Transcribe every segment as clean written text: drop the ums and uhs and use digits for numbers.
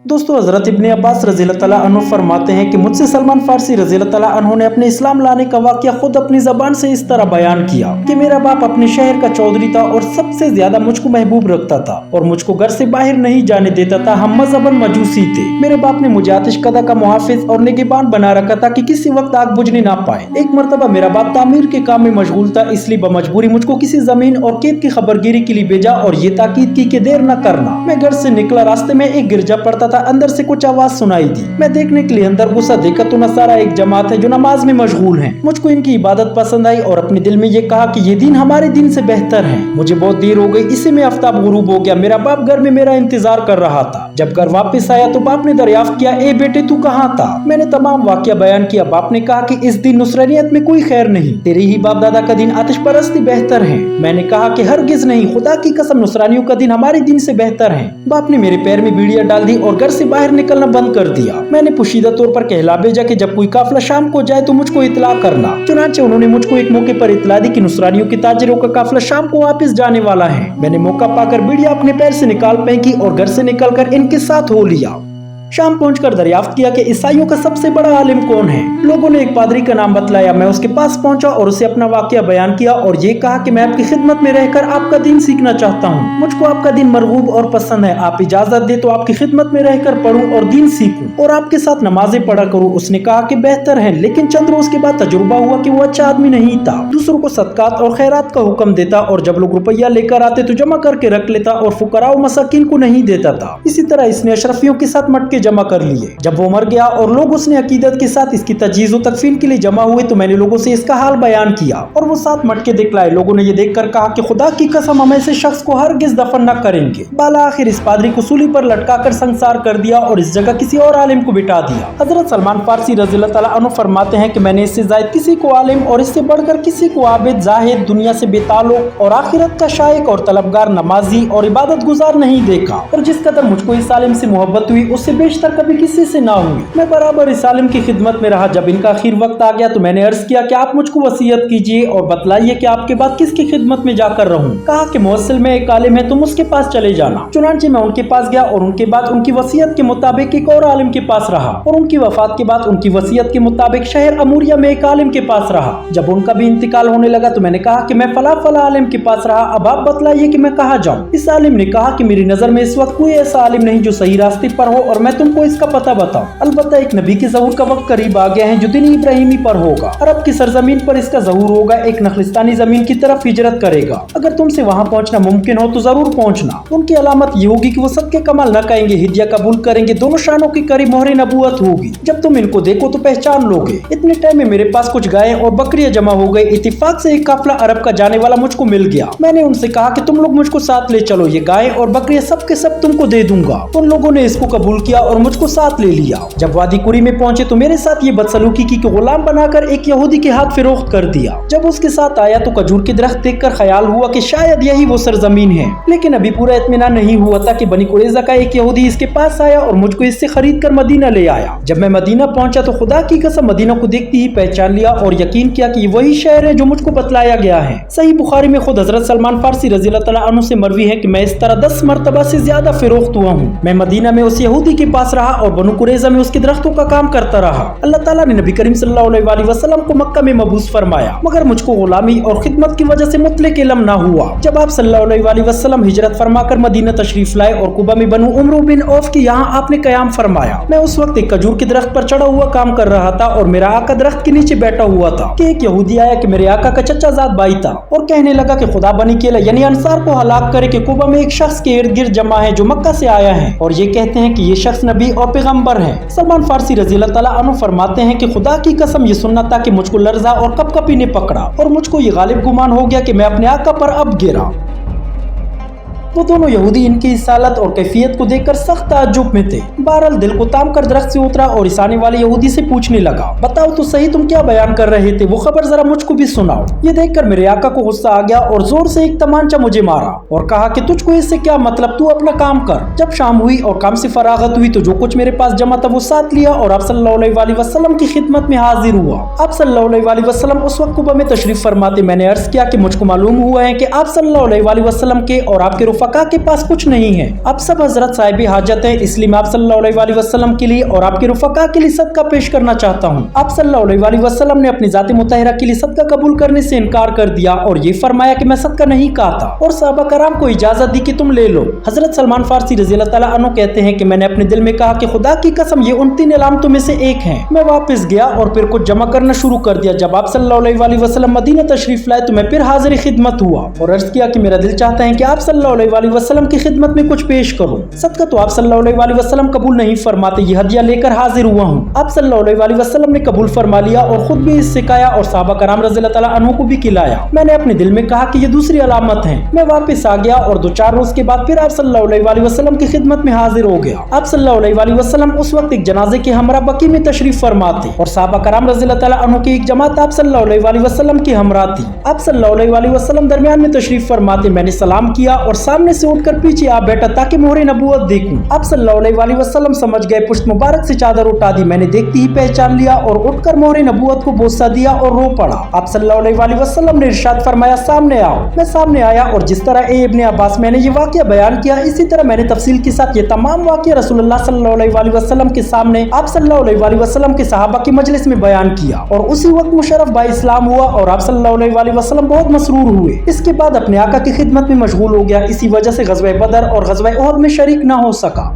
दोस्तों, हजरत इब्ने अब्बास रज़ी अल्लाह तआला अन्हु फरमाते हैं कि मुझसे सलमान फारसी रज़ी अल्लाह तआला अन्हु ने अपने इस्लाम लाने का वाक़या खुद अपनी ज़बान से इस तरह बयान किया कि मेरा बाप अपने शहर का चौधरी था और सबसे ज्यादा मुझको महबूब रखता था और मुझको घर से बाहर नहीं जाने देता था। हम मज़हबन मजूसी थे। मेरे बाप ने मुझे आतिशकदा का मुहाफिज और निगहबान बना रखा था कि किसी वक्त आग बुझने ना पाए। एक मरतबा मेरा बाप तामीर के काम में मशगूल था, इसलिए बमजबूरी मुझको किसी जमीन और खेत की खबरगिरी के लिए भेजा और ये ताकीद की कि देर न करना। मैं घर से निकला, रास्ते में एक गिरजा पड़ता था, अंदर से कुछ आवाज सुनाई दी। मैं देखने के लिए अंदर घुसा, देखा तो नसारा एक जमात है जो नमाज में मशगूल है। मुझको इनकी इबादत पसंद आई और अपने दिल में ये कहा कि ये दिन हमारे दिन से बेहतर है। मुझे बहुत देर हो गई, इसी में आफ्ताब गुरूब हो गया। मेरा बाप घर में मेरा इंतजार कर रहा था। जब घर वापस आया तो बाप ने दरियाफ्त किया, ए बेटे तू कहाँ था? मैंने तमाम वाकया बयान किया। बाप ने कहा कि इस दिन नुसरानियत में कोई खैर नहीं, तेरे ही बाप दादा का दिन आतिश परस्ती बेहतर है। मैंने कहा कि हरगिज नहीं, खुदा की कसम नुसरानियों का दिन हमारे दिन से बेहतर है। बाप ने मेरे पैर में बीड़ियां डाल दी और घर से बाहर निकलना बंद कर दिया। मैंने पुशीदा तौर पर कहला भेजा कि जब कोई काफिला शाम को जाए तो मुझको इतला करना। चुनांचे उन्होंने मुझको एक मौके पर इतला दी कि नुसरानियों के ताजिरों का काफिला शाम को वापस जाने वाला है। मैंने मौका पाकर बीड़ियां अपने पैर से निकाल फेंकी और घर से निकलकर इनके साथ हो लिया। शाम पहुंचकर दरियाफ्त किया कि ईसाइयों का सबसे बड़ा आलिम कौन है। लोगों ने एक पादरी का नाम बतलाया। मैं उसके पास पहुंचा और उसे अपना वाकया बयान किया और ये कहा कि मैं आपकी खिदमत में रहकर आपका दीन सीखना चाहता हूँ। मुझको आपका दीन मरगूब और पसंद है। आप इजाजत दे तो आपकी खिदमत में रहकर पढ़ूं और दीन सीखूं और आपके साथ नमाजें पढ़ा करूं। उसने कहा कि बेहतर है, लेकिन चंद रोज के बाद तजुर्बा हुआ कि वो अच्छा आदमी नहीं था। दूसरों को सदकात और खैरात का हुक्म देता और जब लोग रुपया लेकर आते तो जमा करके रख लेता और फुकरा मसाकिन को नहीं देता था। इसी तरह इसने अशरफियों के साथ मटके जमा कर लिए। जब वो मर गया और लोग उसने अकीदत के साथ इसकी तजहीज़ और तदफीन के लिए जमा हुए तो मैंने लोगों से इसका हाल बयान किया और वो 7 मटके दिखलाए। लोगों ने ये देखकर कहा कि खुदा की कसम हम ऐसे शख्स को हरगिज़ दफन न करेंगे। बाला आखिर इस पादरी को सूली पर लटकाकर संसार कर दिया और इस जगह किसी और आलिम को बिठा दिया। हजरत सलमान फारसी रज़ी अल्लाह तआला अन्हु फरमाते हैं कि मैंने इससे जायद किसी को आलिम और इससे बढ़कर किसी को आबिद, जाहिद, दुनिया से बेताल्लुक और आखिरत का शाइक और तलबगार, नमाजी और इबादत गुजार नहीं देखा। और जिस कदर मुझको इस आलिम से मोहब्बत हुई उससे बेशतर कभी किसी से ना हुई। मैं बराबर इस आलिम की खिदमत में रहा। जब इनका आखिर वक्त आ गया तो मैंने अर्ज किया कि आप मुझको वसीयत कीजिए और बतलाइए कि आपके बाद किसकी खिदमत में जाकर रहूं। कहा कि मुवस्सिल में एक आलिम है, तुम उसके पास चले जाना। चुनांचे मैं उनके पास गया और उनके बाद उनकी वसीयत के मुताबिक एक और आलिम के पास रहा और उनकी वफात के बाद उनकी वसीयत के मुताबिक शहर अमूरिया में एक आलिम के पास रहा। जब उनका भी इंतकाल होने लगा तो मैंने कहा कि मैं फला फला आलिम के पास रहा, अब आप बतलाइए कि मैं कहाँ जाऊँ। इस आलिम ने कहा कि मेरी नजर में इस वक्त कोई ऐसा आलिम नहीं जो सही रास्ते पर हो और मैं तुमको इसका पता बताऊं। अलबत्ता एक नबी के ज़हूर का वक्त करीब आ गया है जो दिन इब्राहिमी पर होगा। अरब की सरजमीन पर इसका ज़हूर होगा, एक नखलिस्तानी जमीन की तरफ हिजरत करेगा। अगर तुमसे वहाँ पहुँचना मुमकिन हो तो जरूर पहुँचना। उनकी अलामत ये होगी कि वो सदके कमाल न कहेंगे, हिदिया कबूल करेंगे, दोनों शानों की करीब मोहर नबूवत होगी। जब तुम इनको देखो तो पहचान लोगे। इतने टाइम में मेरे पास कुछ गायें और बकरियां जमा हो गई। इत्तेफाक से एक काफिला अरब का जाने वाला मुझको मिल गया। मैंने उनसे कहा कि तुम लोग मुझको साथ ले चलो, ये गायें और बकरियां सब के सब तुमको दे दूंगा। उन लोगों ने इसको कबूल किया और मुझको साथ ले लिया। जब वादी कुरी में पहुंचे तो मेरे साथ ये बदसलूकी की कि गुलाम बनाकर एक यहूदी के हाथ फिरोख्त कर दिया। जब उसके साथ आया तो खजूर के दरख्त देखकर ख्याल हुआ कि शायद यही वो सरजमीन है, लेकिन अभी पूरा इत्मीनान नहीं हुआ था कि बनी कुरैज़ा का एक यहूदी इसके पास आया और मुझको इससे खरीद कर मदीना ले आया। जब मैं मदीना पहुंचा तो खुदा की कसम मदीना को देखते ही पहचान लिया और यकीन किया कि वही शहर है जो मुझको बतलाया गया है। सही बुखारी में खुद हजरत सलमान फारसी रज़ी अल्लाह तआला अन्हु से मरवी है कि मैं इस तरह 10 मरतबा से ज्यादा फिरोख्त हुआ हूँ। मैं मदीना में उस यहूदी के पास रहा और बनु कुरैज़ा में उसके दरख्तों का काम करता रहा। अल्लाह ताला ने नबी करीम सल्लल्लाहु अलैहि वसल्लम को मक्का में मबूस फरमाया, मगर मुझको गुलामी और खिदमत की वजह से मुतलक इल्म ना हुआ। जब आप सल्लल्लाहु अलैहि वसल्लम हिजरत फरमाकर मदीना तशरीफ लाए और कुबा में बनु उमर बिन औफ की यहाँ आपने कयाम फरमाया। मैं उस वक्त एक खजूर के दरख्त पर चढ़ा हुआ काम कर रहा था और मेरा आका दरख्त के नीचे बैठा हुआ था कि एक यहूदी आया कि मेरे आका का चचा जात भाई था और कहने लगा कि खुदा बनी केला यानी अंसार को हलाक करे कि कुबा में एक शख्स के इर्द गिर्द जमा है जो मक्का से आया है और ये कहते हैं कि ये शख्स नबी और पैगंबर है। सलमान फारसी रज़ी अल्लाह तआला अन्हु फरमाते हैं कि खुदा की कसम ये सुनना था कि मुझको लर्जा और कपकपी ने पकड़ा और मुझको ये गालिब गुमान हो गया कि मैं अपने आका पर अब गिरा। वो दोनों यहूदी इनकी इस हालत और कैफियत को देखकर सख्त ताज्जुब में थे। बहरहाल दिल को ताम कर दरख्त से उतरा और इस आने वाले यहूदी से पूछने लगा, बताओ तो सही तुम क्या बयान कर रहे थे, वो खबर जरा मुझको भी सुनाओ। ये देखकर मेरे आका को गुस्सा आ गया और जोर से एक तमांचा मुझे मारा और कहा कि तुझको इससे क्या मतलब, तू अपना काम कर। जब शाम हुई और काम से फरागत हुई तो जो कुछ मेरे पास जमा था वो साथ लिया और आप सल्लल्लाहु अलैहि वसल्लम की खिदमत में हाजिर हुआ। आप सल्लल्लाहु अलैहि वसल्लम उस वक्त कुबा में तशरीफ फरमाते। मैंने अर्ज किया कि मुझको मालूम हुआ है कि आप सल्लल्लाहु अलैहि वसल्लम के और आपके रुफका के पास कुछ नहीं है। अब सब हजरत साहिब हाजत है, इसलिए मैं आप सल्लल्लाहु अलैहि वसल्लम के लिए और आपके रुफका के लिए सदका पेश करना चाहता हूँ। आप सल्लल्लाहु अलैहि वसल्लम ने अपनी जात मुतहरा के लिए सदका कबूल करने से इनकार कर दिया और ये फरमाया कि मैं सदका नहीं कहा था और सहाबा कराम को इजाजत दी कि तुम ले लो। हजरत सलमान फारसी रज़ियल्लाहु तआला अन्हु कहते हैं कि मैंने अपने दिल में कहा कि खुदा की कसम ये उन 3 अलामतों में से एक है। मैं वापस गया और फिर कुछ जमा करना शुरू कर दिया। जब आप सल्लल्लाहु अलैहि वसल्लम मदीना तशरीफ लाए तो मैं फिर हाजिर खिदमत हुआ और अर्ज किया कि मेरा दिल चाहता है कि आप सल्लल्लाहु अलैहि वसल्लम की खिदमत में कुछ पेश करो। सदका तो आप सल्लल्लाहु अलैहि वसल्लम कबूल नहीं फरमाते, ये हदिया लेकर हाजिर हुआ हूँ। आप सल्लल्लाहु अलैहि वसल्लम ने कबूल फरमा लिया और खुद भी इससे खाया और सहाबा कराम रज़ियल्लाहु तआला अन्हु को भी खिलाया। मैंने अपने दिल में कहा कि ये दूसरी अलामत है। मैं वापस आ गया और 2-4 रोज के बाद फिर आप सल्लल्लाहु अलैहि वसल्लम की खिदमत में हाजिर हो गया। आप सल्लल्लाहु अलैहि वसल्लम उस वक्त एक जनाजे के हमरा बकी में तशरीफ फरमा थे और सहाबा कराम रज़ियल्लाहु तआला अन्हु की एक जमात आप सल्लल्लाहु अलैहि वसल्लम की हमरा थी। आप सल्लल्लाहु अलैहि वसल्लम दरमियान में तशरीफ फरमाते। मैंने सलाम किया और सामने से उठकर पीछे आ बैठा ताकि मोहरे नबूवत देखूं। आप सल्लल्लाहु अलैहि वसल्लम समझ गए, पुष्ट मुबारक से चादर उठा दी। मैंने देखते ही पहचान लिया और उठकर मोहरे नबूवत को बोसा दिया और रो पड़ा। आप सल्लल्लाहु अलैहि वसल्लम ने इरशाद फरमाया, सामने आओ। मैं सामने आया और जिस तरह इब्ने अब्बास मैंने ये वाक़या बयान किया, इसी तरह मैंने तफसील के साथ ये तमाम वाक़या रसूलुल्लाह सल्लल्लाहु अलैहि वसल्लम के सामने आप सल्लल्लाहु अलैहि वसल्लम के सहाबा की मजलिस में बयान किया और उसी वक्त मुशर्रफ बा इस्लाम हुआ और आप सल्लल्लाहु अलैहि वसल्लम बहुत मसरूर हुए। इसके बाद अपने आका की खिदमत में मशगूल हो गया। इसी वजह से ग़ज़वा बदर और ग़ज़वा उहद में शरीक न हो सका।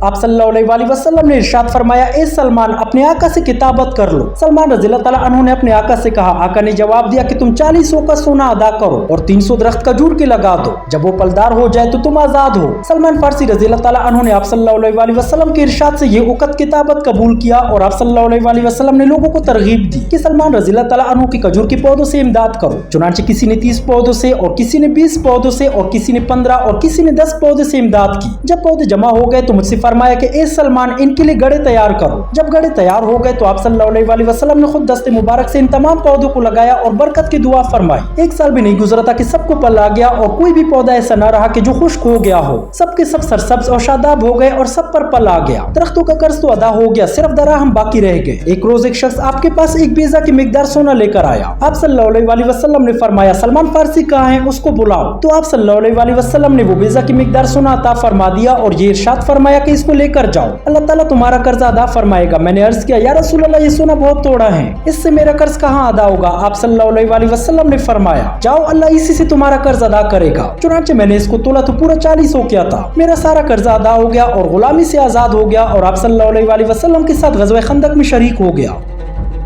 आप सल्लल्लाहु अलैहि वसल्लम ने इरशाद फरमाया, ए सलमान अपने आका से किताबत कर लो। सलमान रज़ियल्लाहु तआला अन्हु ने अपने आका से कहा। आका ने जवाब दिया कि तुम 40 का सोना अदा करो और 300 दरख्त खजूर के लगा दो। जब वो पलदार हो जाए तो तुम आजाद हो। सलमान फारसी रज़ियल्लाहु तआला अन्हु ने आप सल्लल्लाहु अलैहि वसल्लम के इरशाद से ये उकत किताबत कबूल किया और आप सल्लल्लाहु अलैहि वसल्लम ने लोगों को तरगीब दी कि सलमान रज़ियल्लाहु तआला अन्हु की खजूर के पौधों से इमदाद करो। चुनांचे किसी ने 30 पौधों से और किसी ने 20 पौधों से और किसी ने 15 और किसी ने 10 पौधे से इमदाद की। जब पौधे जमा हो गए तो मुझसे फरमाया कि ए सलमान इनके लिए गड़े तैयार करो। जब गड़े तैयार हो गए तो आप सल्लल्लाहु अलैहि वसल्लम ने खुद दस्ते मुबारक से इन तमाम पौधों को लगाया और बरकत की दुआ फरमाई। 1 साल भी नहीं गुजरा था कि सबको पल आ गया और कोई भी पौधा ऐसा न रहा कि जो खुश्क हो गया हो। सबके सब सरसब्ज और शादाब हो गए और सब पर पल आ गया। दरख्तों का कर्ज तो अदा हो गया, सिर्फ दराहम बाकी रह गए। एक रोज एक शख्स आपके पास एक बेजा की मिकदार सोना लेकर आया। आप सल्लल्लाहु अलैहि वसल्लम ने फरमाया, सलमान फारसी कहाँ है, उसको बुलाओ। तो आप सल्लल्लाहु अलैहि वसल्लम ने वो बेजा की मिकदार सोना अता फरमा दिया और ये इरशाद फरमाया कि इसको लेकर जाओ, अल्लाह ताला तुम्हारा कर्ज अदा फरमाएगा। मैंने अर्ज किया, या रसूल अल्लाह ये सोना बहुत थोड़ा है, इससे मेरा कर्ज कहाँ अदा होगा। आप सल्लल्लाहु अलैहि वसल्लम ने फरमाया, जाओ अल्लाह इसी से तुम्हारा कर्ज अदा करेगा। चुनांचे मैंने इसको तोला तो पूरा 40 हो गया था। मेरा सारा कर्ज अदा हो गया और गुलामी से आजाद हो गया और आप सल्लल्लाहु अलैहि वसल्लम के साथ ग़ज़वा खंदक में शरीक हो गया।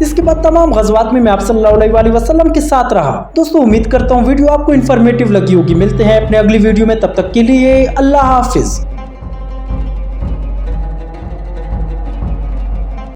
इसके बाद तमाम ग़ज़वात में मैं आप सल्लल्लाहु अलैहि वसल्लम के साथ रहा। दोस्तों उम्मीद करता हूँ वीडियो आपको इन्फॉर्मेटिव लगी होगी। मिलते हैं अपने अगली वीडियो में, तब तक के लिए अल्लाह हाफिज।